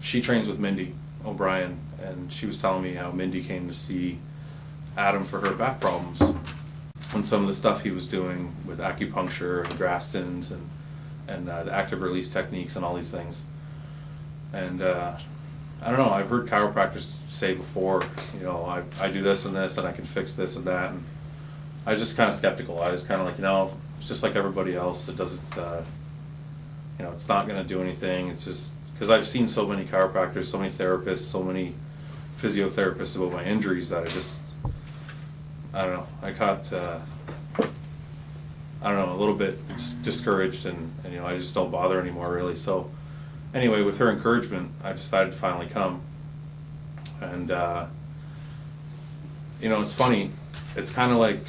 she trains with Mindy O'Brien, and she was telling me how Mindy came to see Adam for her back problems and some of the stuff he was doing with acupuncture and Grastons and the active release techniques and all these things. And I don't know, I've heard chiropractors say before, you know, I do this and this and I can fix this and that, and I was just kind of skeptical. I was kind of like, you know, it's just like everybody else. It doesn't, you know, it's not going to do anything. It's just, because I've seen so many chiropractors, so many therapists, so many physiotherapists about my injuries that I don't know, I got, I don't know, a little bit discouraged, and you know, I just don't bother anymore really. So anyway, with her encouragement, I decided to finally come. And you know, it's funny, it's kind of like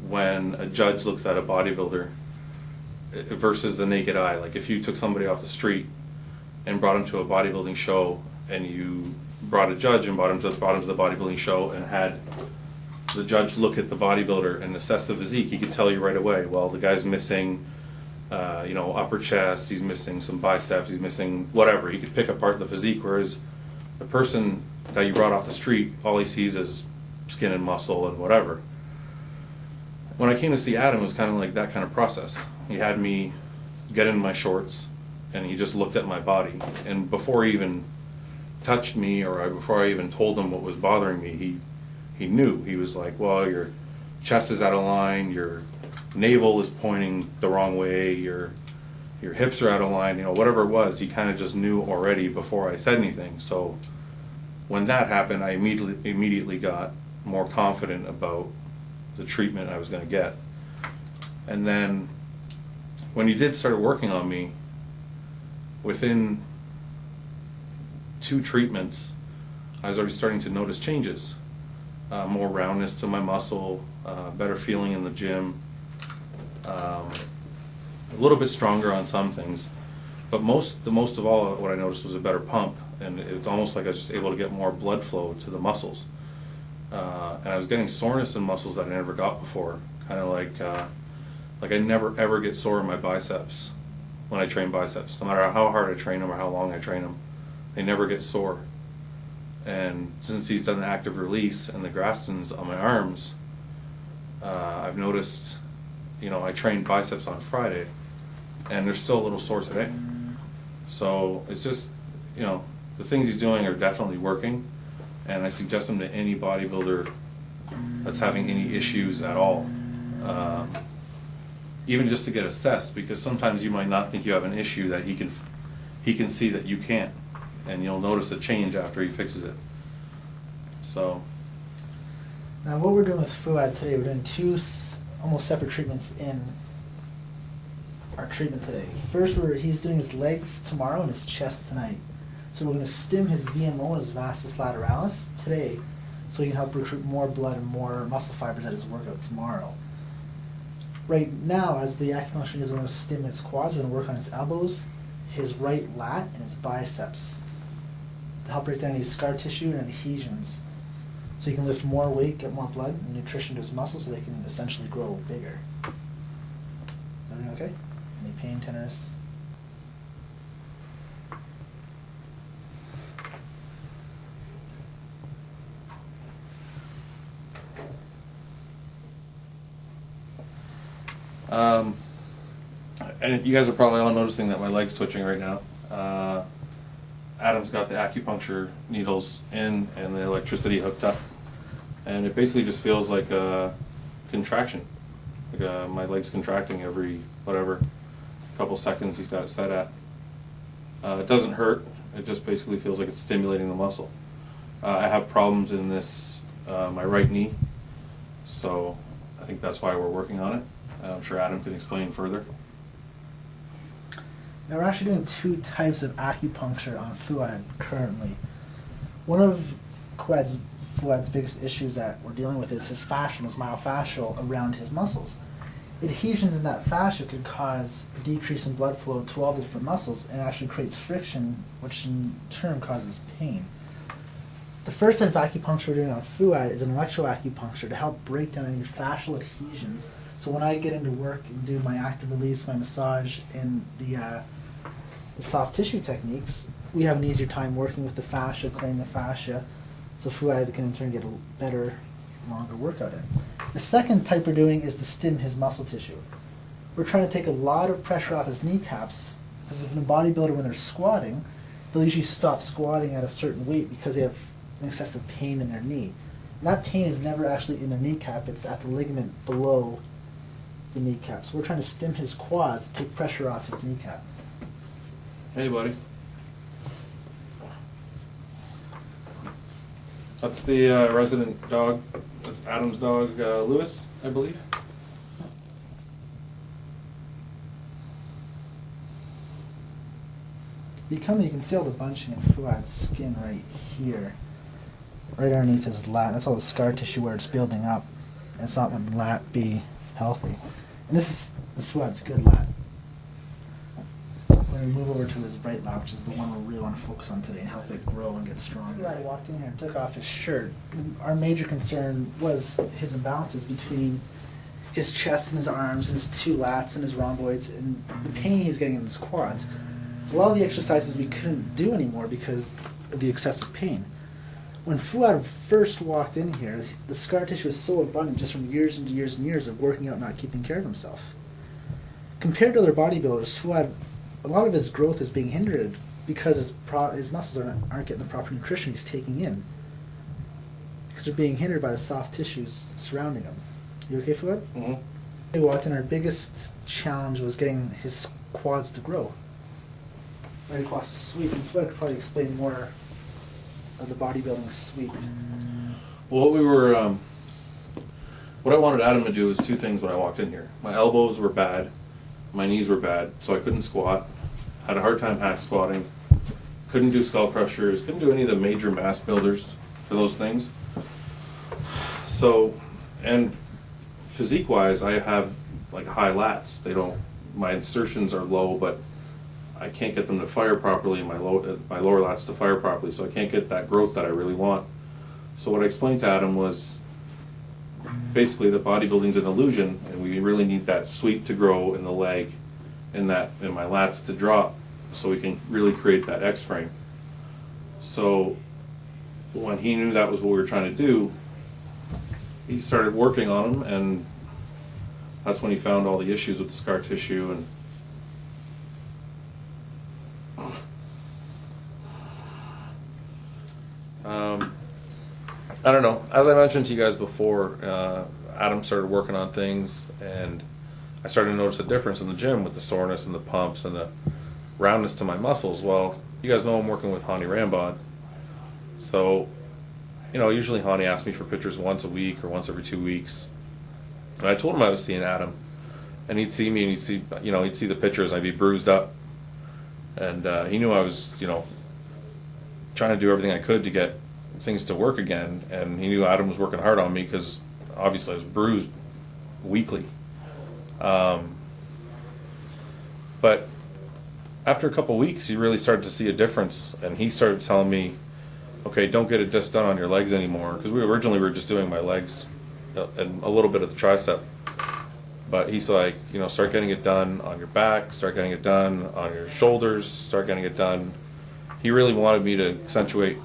when a judge looks at a bodybuilder versus the naked eye. Like if you took somebody off the street and brought him to a bodybuilding show, and you brought a judge and brought him to the bodybuilding show and had the judge look at the bodybuilder and assess the physique, he could tell you right away, well, the guy's missing you know, upper chest, he's missing some biceps, he's missing whatever. He could pick apart the physique, whereas the person that you brought off the street, all he sees is skin and muscle and whatever. When I came to see Adam, it was kind of like that kind of process. He had me get in my shorts, and he just looked at my body. And before he even touched me, or before I even told him what was bothering me, he knew. He was like, well, your chest is out of line, your navel is pointing the wrong way, your hips are out of line, you know, whatever it was, he kind of just knew already before I said anything. So when that happened, I immediately got more confident about the treatment I was going to get. And then when he did start working on me, within 2 treatments, I was already starting to notice changes. More roundness to my muscle, better feeling in the gym, a little bit stronger on some things, but the most of all, what I noticed was a better pump, and it's almost like I was just able to get more blood flow to the muscles. And I was getting soreness in muscles that I never got before, kind of like I never ever get sore in my biceps when I train biceps. No matter how hard I train them or how long I train them, they never get sore. And since he's done the active release and the Grastons on my arms, I've noticed, you know, I trained biceps on Friday, and they're still a little sore today. So it's just, you know, the things he's doing are definitely working, and I suggest them to any bodybuilder that's having any issues at all, even just to get assessed, because sometimes you might not think you have an issue that he can see that you can't, and you'll notice a change after he fixes it. So now what we're doing with Fouad today, we're doing 2 almost separate treatments in our treatment today. First, he's doing his legs tomorrow and his chest tonight. So we're going to stim his VMO, his vastus lateralis, today, so he can help recruit more blood and more muscle fibers at his workout tomorrow. Right now, as the acupuncture is, we're going to stim his quads. We're going to work on his elbows, his right lat, and his biceps to help break down any scar tissue and adhesions, so he can lift more weight, get more blood and nutrition to his muscles, so they can essentially grow bigger. Everything okay? Any pain, tenderness? And you guys are probably all noticing that my leg's twitching right now. Adam's got the acupuncture needles in and the electricity hooked up, and it basically just feels like a contraction. Like my leg's contracting every couple seconds he's got it set at. It doesn't hurt, it just basically feels like it's stimulating the muscle. I have problems in this, my right knee, so I think that's why we're working on it. I'm sure Adam can explain further. Now we're actually doing 2 types of acupuncture on Fouad currently. One of Fouad's biggest issues that we're dealing with is his fascia, his myofascial around his muscles. Adhesions in that fascia could cause a decrease in blood flow to all the different muscles, and actually creates friction, which in turn causes pain. The first type of acupuncture we're doing on Fouad is an electroacupuncture to help break down any fascial adhesions. So when I get into work and do my active release, my massage, and the The soft tissue techniques, we have an easier time working with the fascia, clearing the fascia, so Fouad can in turn get a better, longer workout in. The second type we're doing is to stim his muscle tissue. We're trying to take a lot of pressure off his kneecaps, because if in a bodybuilder, when they're squatting, they'll usually stop squatting at a certain weight because they have an excessive pain in their knee. And that pain is never actually in the kneecap, it's at the ligament below the kneecap. So we're trying to stim his quads, take pressure off his kneecap. Hey, buddy. That's the resident dog. That's Adam's dog, Lewis, I believe. If you come in, you can see all the bunching in Fouad's skin right here. Right underneath his lat. That's all the scar tissue where it's building up. It's not letting the lat be healthy. And this is Fouad's good lat. When we move over to his right lat, which is the one we really want to focus on today and help it grow and get stronger. Fouad walked in here and took off his shirt. Our major concern was his imbalances between his chest and his arms and his two lats and his rhomboids and the pain he was getting in his quads. A lot of the exercises we couldn't do anymore because of the excessive pain. When Fouad first walked in here, the scar tissue was so abundant just from years and years and years of working out and not keeping care of himself. Compared to other bodybuilders, Fouad, a lot of his growth is being hindered because his muscles aren't getting the proper nutrition he's taking in. Because they're being hindered by the soft tissues surrounding him. You okay, Fouad? Mm-hmm. We walked in, our biggest challenge was getting his quads to grow. Right across the sweep, and Fouad could probably explain more of the bodybuilding sweep. Well, what I wanted Adam to do was two things when I walked in here. My elbows were bad, my knees were bad, so I couldn't squat. Had a hard time hack squatting. Couldn't do skull crushers. Couldn't do any of the major mass builders for those things. So, and physique-wise, I have like high lats. My insertions are low, but I can't get them to fire properly, my lower lats to fire properly, so I can't get that growth that I really want. So what I explained to Adam was basically that bodybuilding's an illusion, and we really need that sweep to grow in the leg and my lats to drop so we can really create that X-frame. So when he knew that was what we were trying to do, he started working on them, and that's when he found all the issues with the scar tissue. And I don't know. As I mentioned to you guys before, Adam started working on things, and I started to notice a difference in the gym with the soreness and the pumps and the roundness to my muscles. Well, you guys know I'm working with Hani Rambod, so usually Hani asks me for pictures once a week or once every 2 weeks, and I told him I was seeing Adam, and he'd see me and he'd see the pictures. I'd be bruised up, and he knew I was trying to do everything I could to get things to work again, and he knew Adam was working hard on me because obviously I was bruised weekly. But after a couple weeks, he really started to see a difference, and he started telling me, okay, don't get it just done on your legs anymore, because we originally were just doing my legs and a little bit of the tricep. But he's like, start getting it done on your back, start getting it done on your shoulders, start getting it done. He really wanted me to accentuate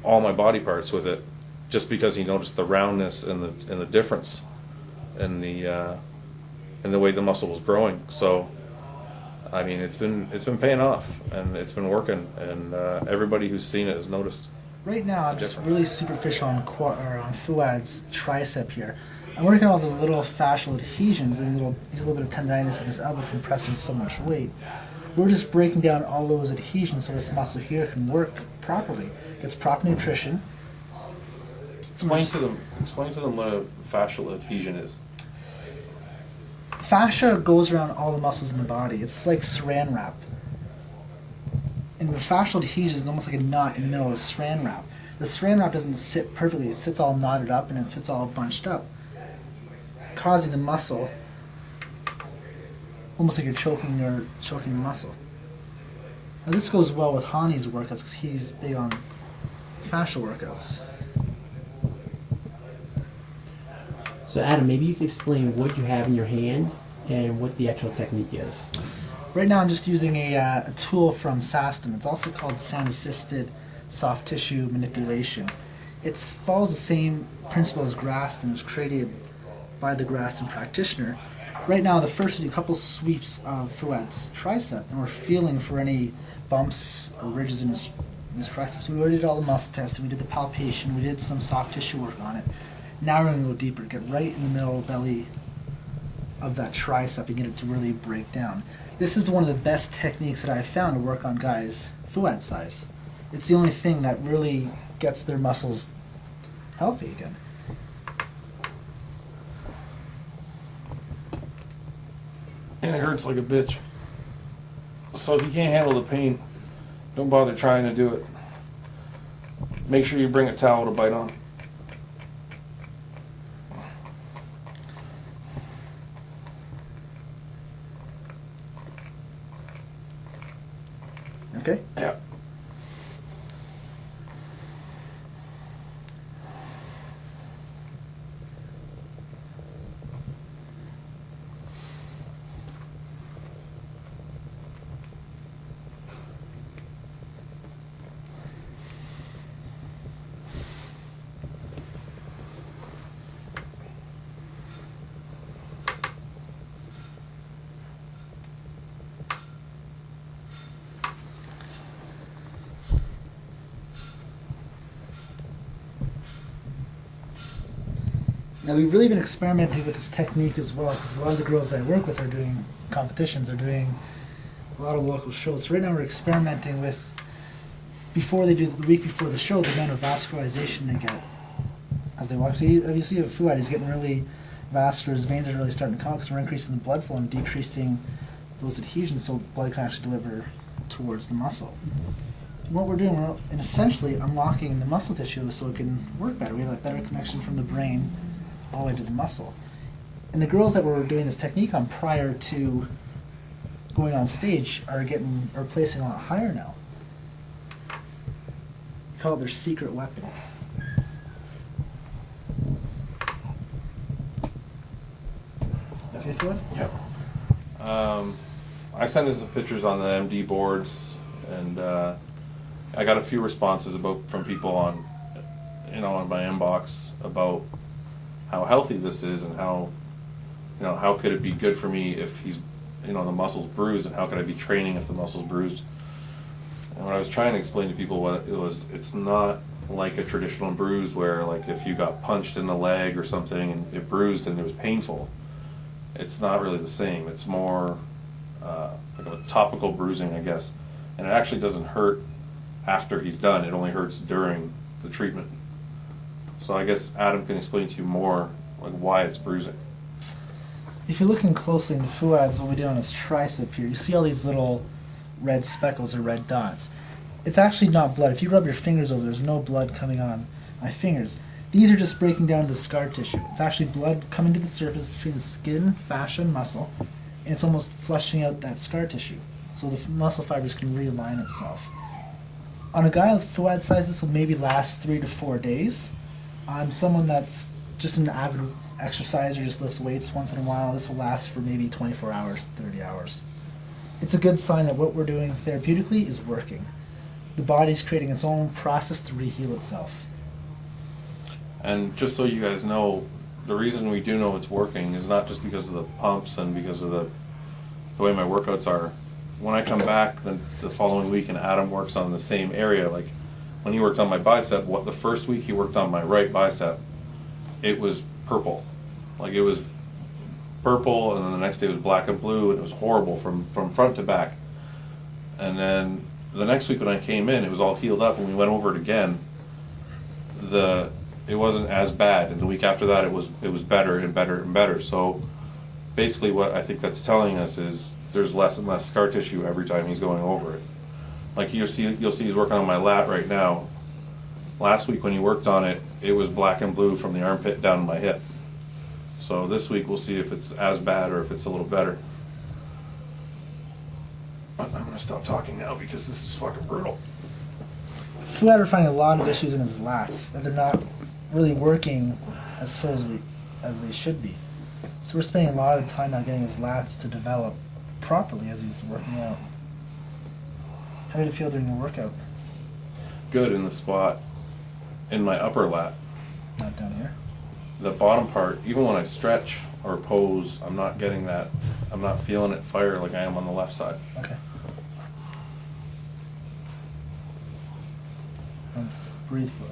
all my body parts with it, just because he noticed the roundness and the difference in the way the muscle was growing. So, I mean, it's been paying off, and it's been working, and everybody who's seen it has noticed. Right now, I'm just really superficial on Fouad's tricep here. I'm working on all the little fascial adhesions and he's a little bit of tendinitis in his elbow from pressing so much weight. We're just breaking down all those adhesions so this muscle here can work properly. Gets proper nutrition. Explain to them what a fascial adhesion is. Fascia goes around all the muscles in the body. It's like saran wrap. And the fascial adhesion is almost like a knot in the middle of the saran wrap. The saran wrap doesn't sit perfectly. It sits all knotted up and it sits all bunched up, causing the muscle almost like you're choking the muscle. Now this goes well with Hani's workouts because he's big on fascial workouts. So Adam, maybe you could explain what you have in your hand and what the actual technique is. Right now I'm just using a tool from Saston. It's also called sound-assisted soft tissue manipulation. It follows the same principle as Graston. It was created by the Graston practitioner. Right now, the first we do a couple sweeps of Fouad's tricep, and we're feeling for any bumps or ridges in his triceps. So we already did all the muscle testing, we did the palpation, we did some soft tissue work on it. Now we're going to go deeper, get right in the middle belly of that tricep and get it to really break down. This is one of the best techniques that I've found to work on guys Fouad size. It's the only thing that really gets their muscles healthy again. And it hurts like a bitch. So if you can't handle the pain, don't bother trying to do it. Make sure you bring a towel to bite on. Okay? Yeah. Now we've really been experimenting with this technique as well, because a lot of the girls I work with are doing competitions, are doing a lot of local shows. So right now we're experimenting with, before they do the week before the show, the amount of vascularization they get as they walk. So you see with Fouad, he's getting really vascular, his veins are really starting to come because we're increasing the blood flow and decreasing those adhesions so blood can actually deliver towards the muscle. And what we're doing, we're essentially unlocking the muscle tissue so it can work better. We have a better connection from the brain all the way to the muscle. And the girls that we're doing this technique on prior to going on stage are placing a lot higher now. We call it their secret weapon. Okay, Fouad? Yep. I sent in some pictures on the MD boards, and I got a few responses from people on my inbox about how healthy this is and how could it be good for me if he's the muscle's bruised, and how could I be training if the muscle's bruised? And what I was trying to explain to people it's not like a traditional bruise where, like, if you got punched in the leg or something and it bruised and it was painful. It's not really the same. It's more like a topical bruising, I guess, and it actually doesn't hurt after he's done. It only hurts during the treatment. So I guess Adam can explain to you more, like, why it's bruising. If you're looking closely into Fouad's, what we did on his tricep here, you see all these little red speckles or red dots. It's actually not blood. If you rub your fingers over, there's no blood coming on my fingers. These are just breaking down the scar tissue. It's actually blood coming to the surface between the skin, fascia, and muscle, and it's almost flushing out that scar tissue, so the muscle fibers can realign itself. On a guy with Fouad size, this will maybe last 3 to 4 days. On someone that's just an avid exerciser, just lifts weights once in a while, this will last for maybe 24 hours, 30 hours. It's a good sign that what we're doing therapeutically is working. The body's creating its own process to reheal itself. And just so you guys know, the reason we do know it's working is not just because of the pumps and because of the way my workouts are. When I come back the following week and Adam works on the same area, like when he worked on my bicep, the first week he worked on my right bicep, it was purple. Like, it was purple, and then the next day it was black and blue, and it was horrible from front to back. And then the next week when I came in, it was all healed up, and we went over it again. It wasn't as bad, and the week after that it was better and better and better. So basically what I think that's telling us is there's less and less scar tissue every time he's going over it. Like, you'll see he's working on my lat right now. Last week when he worked on it, it was black and blue from the armpit down to my hip. So this week we'll see if it's as bad or if it's a little better. I'm going to stop talking now because this is fucking brutal. Fouad, we're finding a lot of issues in his lats, that they're not really working as full as they should be. So we're spending a lot of time now getting his lats to develop properly as he's working out. How did it feel during the workout? Good in the spot in my upper lat. Not down here. The bottom part, even when I stretch or pose, I'm not getting that. I'm not feeling it fire like I am on the left side. Okay. Breathe for it.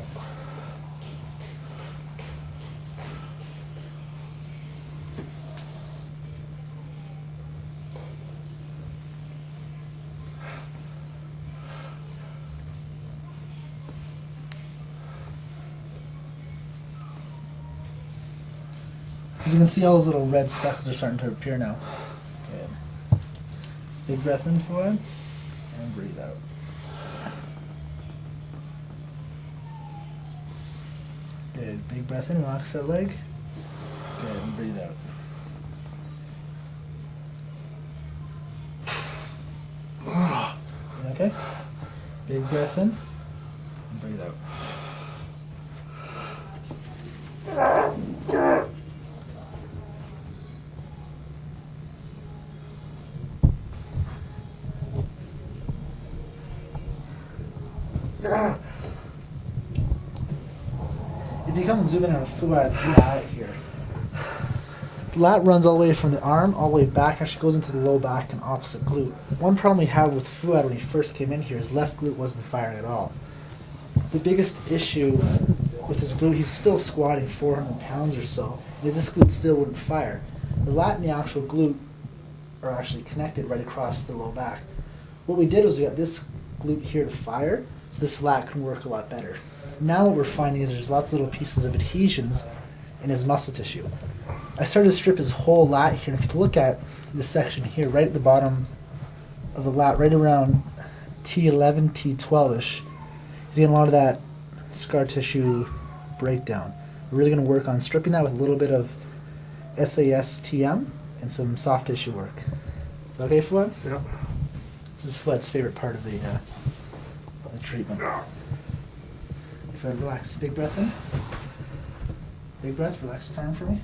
As you can see, all those little red speckles are starting to appear now. Good. Big breath in, Fouad, and breathe out. Good. Big breath in, relax that leg. Good, and breathe out. You okay? Big breath in, and breathe out. If you come and zoom in on Fouad's lat here, the lat runs all the way from the arm all the way back, actually goes into the low back and opposite glute. One problem we had with Fouad when he first came in here is left glute wasn't firing at all. The biggest issue with his glute, he's still squatting 400 pounds or so, is this glute still wouldn't fire. The lat and the actual glute are actually connected right across the low back. What we did was we got this glute here to fire, so this lat can work a lot better. Now what we're finding is there's lots of little pieces of adhesions in his muscle tissue. I started to strip his whole lat here, and if you look at this section here, right at the bottom of the lat, right around T11, T12-ish, he's getting a lot of that scar tissue breakdown. We're really going to work on stripping that with a little bit of SASTM and some soft tissue work. Is that okay, Fouad? Yeah. This is Fouad's favorite part of the treatment. If I relax, big breath in. Big breath, relax his arm for me.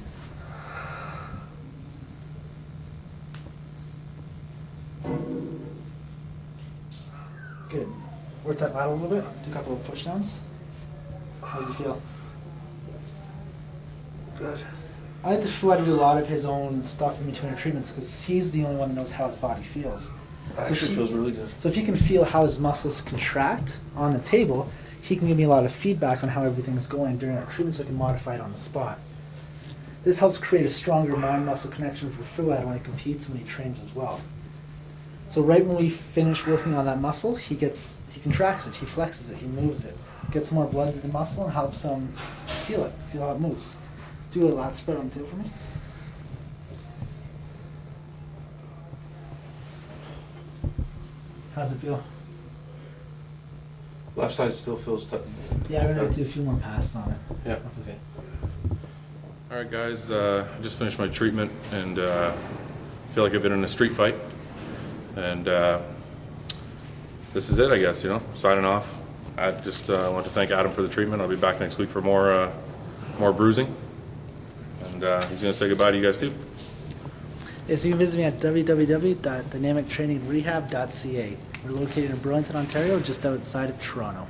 Good. Work that lat a little bit. Do a couple of push downs. How does it feel? Good. I like to Fouad to do a lot of his own stuff in between our treatments because he's the only one that knows how his body feels. Actually, feels really good. So if he can feel how his muscles contract on the table, he can give me a lot of feedback on how everything's going during our treatment so I can modify it on the spot. This helps create a stronger mind-muscle connection for Fouad when he competes and when he trains as well. So right when we finish working on that muscle, he contracts it, he flexes it, he moves it, gets more blood to the muscle and helps him feel it, feel how it moves. Do a lat spread on the table for me. How's it feel? Left side still feels tough. Yeah, we're gonna do a few more passes on it. Yeah. That's okay. All right, guys, I just finished my treatment and feel like I've been in a street fight. And this is it, I guess, signing off. I just want to thank Adam for the treatment. I'll be back next week for more bruising. And he's going to say goodbye to you guys too. Yeah, so you can visit me at www.dynamictrainingrehab.ca. We're located in Burlington, Ontario, just outside of Toronto.